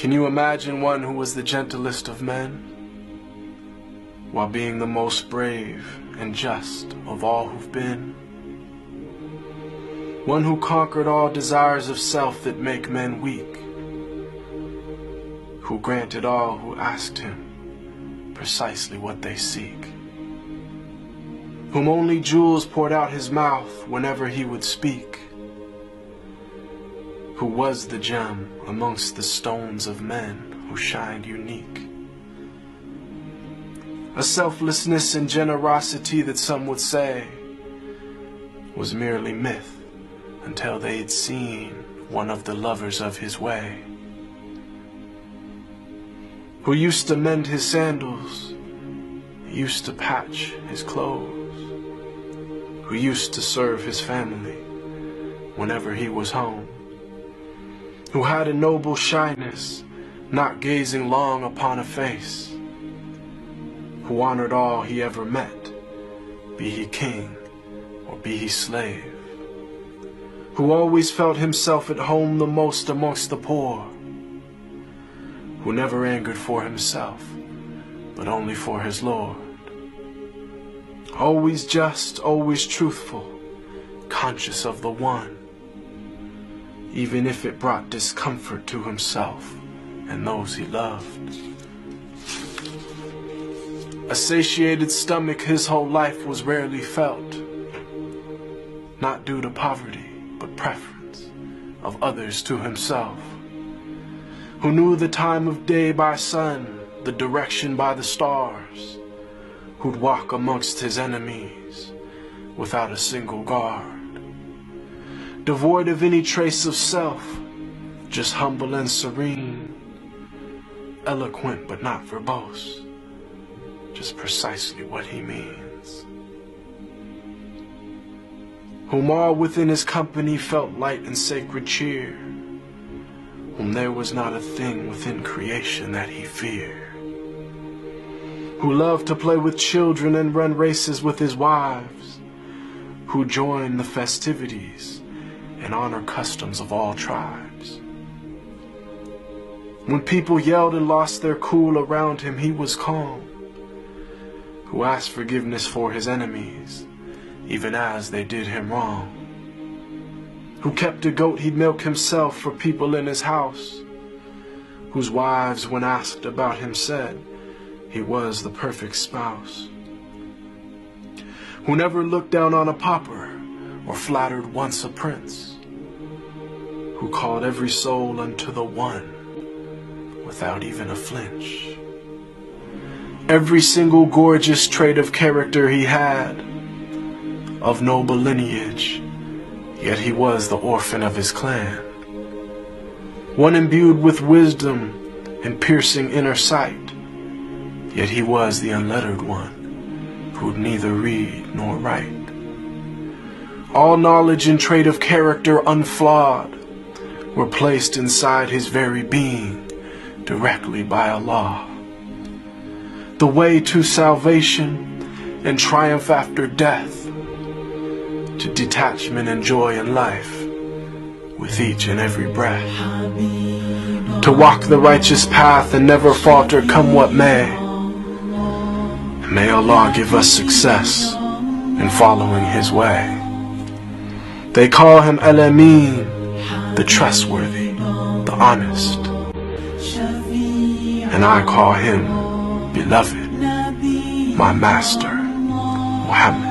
Can you imagine one who was the gentlest of men, while being the most brave and just of all who've been? One who conquered all desires of self that make men weak, who granted all who asked him precisely what they seek, whom only jewels poured out his mouth whenever he would speak, who was the gem amongst the stones of men who shined unique. A selflessness and generosity that some would say was merely myth until they'd seen one of the lovers of his way, who used to mend his sandals, used to patch his clothes, who used to serve his family whenever he was home, who had a noble shyness, not gazing long upon a face, who honored all he ever met, be he king or be he slave, who always felt himself at home the most amongst the poor, who never angered for himself, but only for his Lord, always just, always truthful, conscious of the one, even if it brought discomfort to himself and those he loved. A satiated stomach his whole life was rarely felt, not due to poverty, but preference of others to himself, who knew the time of day by sun, the direction by the stars, who'd walk amongst his enemies without a single guard, devoid of any trace of self, just humble and serene, eloquent but not verbose, just precisely what he means, whom all within his company felt light and sacred cheer, whom there was not a thing within creation that he feared, who loved to play with children and run races with his wives, who joined the festivities and honor customs of all tribes. When people yelled and lost their cool around him, he was calm, who asked forgiveness for his enemies, even as they did him wrong, who kept a goat he'd milk himself for people in his house, whose wives, when asked about him, said he was the perfect spouse, who never looked down on a pauper or flattered once a prince, who called every soul unto the one without even a flinch. Every single gorgeous trait of character he had, of noble lineage, yet he was the orphan of his clan, one imbued with wisdom and piercing inner sight, yet he was the unlettered one, who'd neither read nor write. All knowledge and trait of character unflawed were placed inside his very being directly by Allah. The way to salvation and triumph after death, to detachment and joy in life with each and every breath, to walk the righteous path and never falter come what may. May Allah give us success in following his way. They call him Al-Amin, the trustworthy, the honest, and I call him beloved, my master, Muhammad.